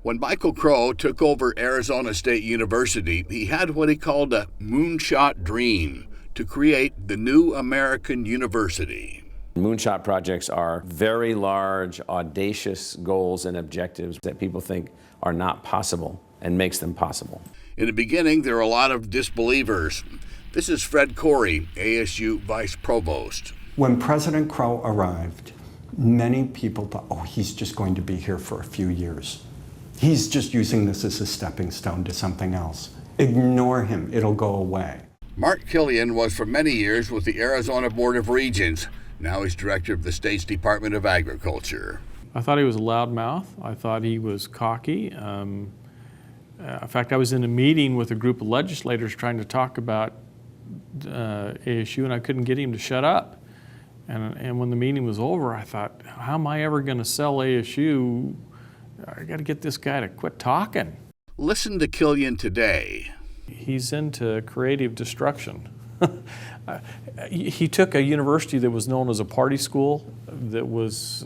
When Michael Crow took over Arizona State University, he had what he called a moonshot dream to create the new American university. Moonshot projects are very large, audacious goals and objectives that people think are not possible and makes them possible. In the beginning, there were a lot of disbelievers. This is Fred Corey, ASU Vice Provost. When President Crow arrived, many people thought, oh, he's just going to be here for a few years. He's just using this as a stepping stone to something else. Ignore him, it'll go away. Mark Killian was for many years with the Arizona Board of Regents. Now he's director of the state's Department of Agriculture. I thought he was a loudmouth. I thought he was cocky. In fact, I was in a meeting with a group of legislators trying to talk about ASU, and I couldn't get him to shut up. And when the meeting was over, I thought, how am I ever going to sell ASU? I got to get this guy to quit talking. Listen to Killian today. He's into creative destruction. He took a university that was known as a party school, that was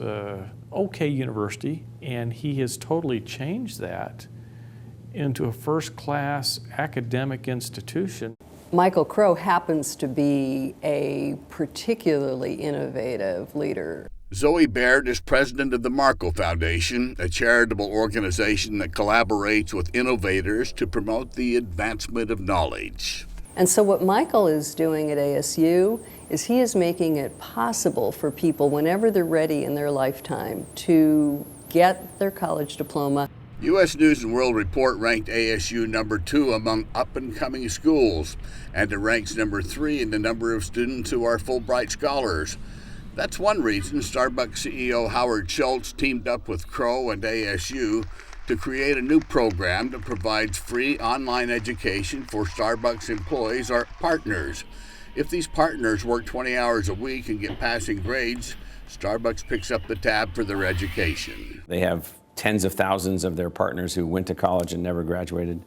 okay university, and he has totally changed that into a first-class academic institution. Michael Crow happens to be a particularly innovative leader. Zoe Baird is president of the Marco Foundation, a charitable organization that collaborates with innovators to promote the advancement of knowledge. And so what Michael is doing at ASU is he is making it possible for people, whenever they're ready in their lifetime, to get their college diploma. U.S. News & World Report ranked ASU number 2 among up-and-coming schools, and it ranks number 3 in the number of students who are Fulbright scholars. That's one reason Starbucks CEO Howard Schultz teamed up with Crow and ASU to create a new program that provides free online education for Starbucks employees or partners. If these partners work 20 hours a week and get passing grades, Starbucks picks up the tab for their education. They have tens of thousands of their partners who went to college and never graduated.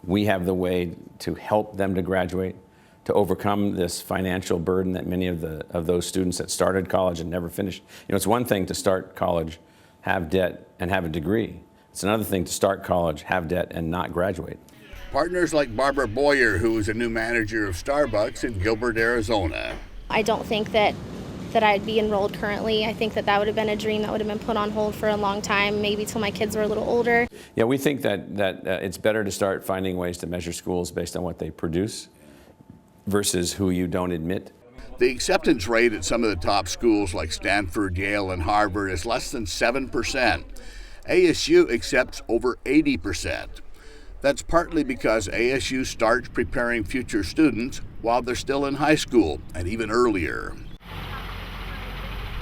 We have the way to help them to graduate, to overcome this financial burden that many of those students that started college and never finished. You know, it's one thing to start college, have debt, and have a degree. It's another thing to start college, have debt, and not graduate. Partners like Barbara Boyer, who is a new manager of Starbucks in Gilbert, Arizona. I don't think that I'd be enrolled currently. I think that would have been a dream that would have been put on hold for a long time, maybe till my kids were a little older. Yeah, we think that it's better to start finding ways to measure schools based on what they produce versus who you don't admit. The acceptance rate at some of the top schools like Stanford, Yale, and Harvard is less than 7%. ASU accepts over 80%. That's partly because ASU starts preparing future students while they're still in high school and even earlier.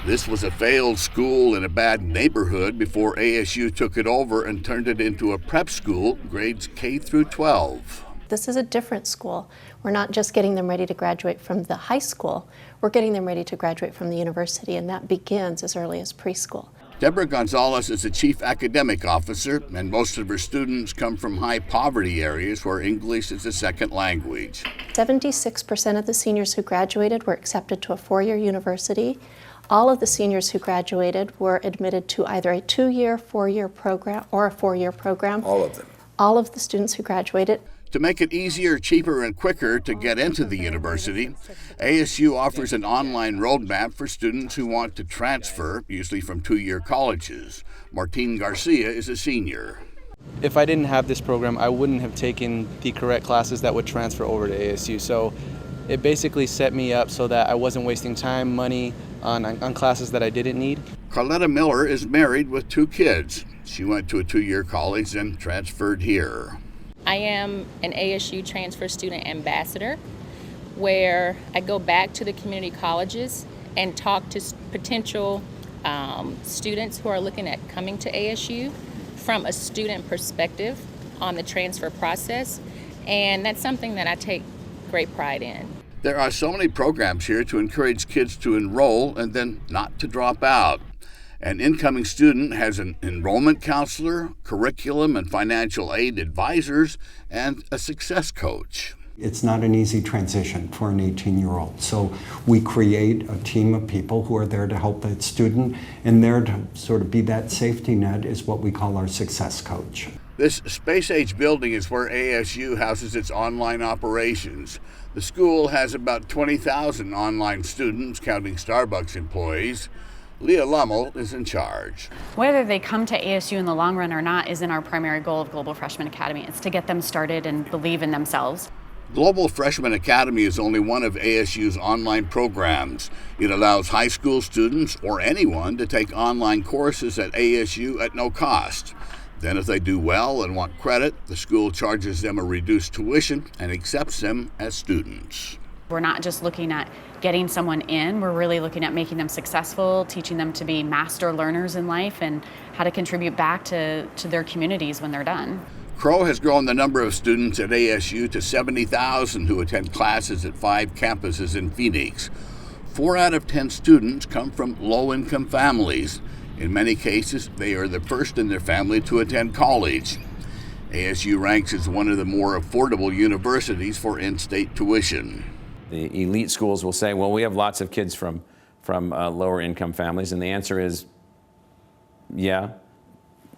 This was a failed school in a bad neighborhood before ASU took it over and turned it into a prep school, grades K through 12. This is a different school. We're not just getting them ready to graduate from the high school, we're getting them ready to graduate from the university, and that begins as early as preschool. Deborah Gonzalez is the chief academic officer, and most of her students come from high poverty areas where English is a second language. 76% of the seniors who graduated were accepted to a four-year university. All of the seniors who graduated were admitted to either a 2-year, 4-year program or a 4-year program. All of them. All of the students who graduated. To make it easier, cheaper, and quicker to get into the university, ASU offers an online roadmap for students who want to transfer, usually from 2-year colleges. Martine Garcia is a senior. If I didn't have this program, I wouldn't have taken the correct classes that would transfer over to ASU. So it basically set me up so that I wasn't wasting time, money on classes that I didn't need. Carletta Miller is married with 2 kids. She went to a 2-year college and transferred here. I am an ASU Transfer Student Ambassador, where I go back to the community colleges and talk to potential students who are looking at coming to ASU from a student perspective on the transfer process, and that's something that I take great pride in. There are so many programs here to encourage kids to enroll and then not to drop out. An incoming student has an enrollment counselor, curriculum and financial aid advisors, and a success coach. It's not an easy transition for an 18-year-old. So we create a team of people who are there to help that student, and there to sort of be that safety net is what we call our success coach. This space-age building is where ASU houses its online operations. The school has about 20,000 online students, counting Starbucks employees. Leah Lummel is in charge. Whether they come to ASU in the long run or not isn't our primary goal of Global Freshman Academy. It's to get them started and believe in themselves. Global Freshman Academy is only one of ASU's online programs. It allows high school students or anyone to take online courses at ASU at no cost. Then if they do well and want credit, the school charges them a reduced tuition and accepts them as students. We're not just looking at getting someone in, we're really looking at making them successful, teaching them to be master learners in life and how to contribute back to their communities when they're done. Crow has grown the number of students at ASU to 70,000 who attend classes at 5 campuses in Phoenix. 4 out of 10 students come from low-income families. In many cases, they are the first in their family to attend college. ASU ranks as one of the more affordable universities for in-state tuition. The elite schools will say, well, we have lots of kids from lower income families, and the answer is, yeah,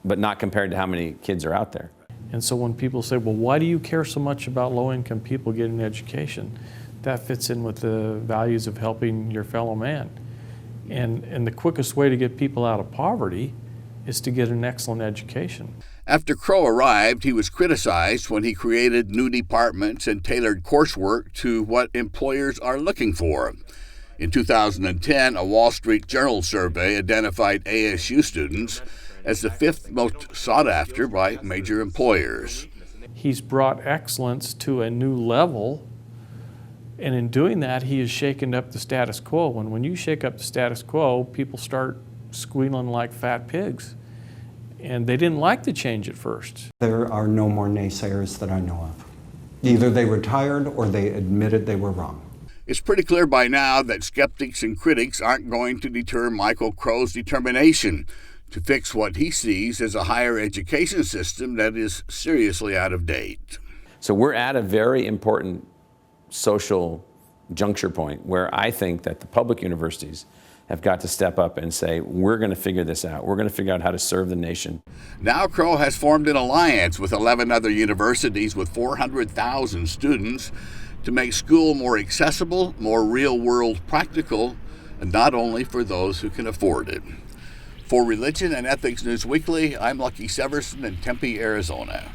but not compared to how many kids are out there. And so when people say, well, why do you care so much about low-income people getting an education? That fits in with the values of helping your fellow man. And the quickest way to get people out of poverty is to get an excellent education. After Crow arrived, he was criticized when he created new departments and tailored coursework to what employers are looking for. In 2010, a Wall Street Journal survey identified ASU students as the 5th most sought after by major employers. He's brought excellence to a new level, and in doing that, he has shaken up the status quo. And when you shake up the status quo, people start squealing like fat pigs. And they didn't like the change at first. There are no more naysayers that I know of. Either they retired or they admitted they were wrong. It's pretty clear by now that skeptics and critics aren't going to deter Michael Crow's determination to fix what he sees as a higher education system that is seriously out of date. So we're at a very important social juncture point where I think that the public universities have got to step up and say, we're going to figure this out. We're going to figure out how to serve the nation. Now Crow has formed an alliance with 11 other universities with 400,000 students to make school more accessible, more real-world practical, and not only for those who can afford it. For Religion and Ethics News Weekly, I'm Lucky Severson in Tempe, Arizona.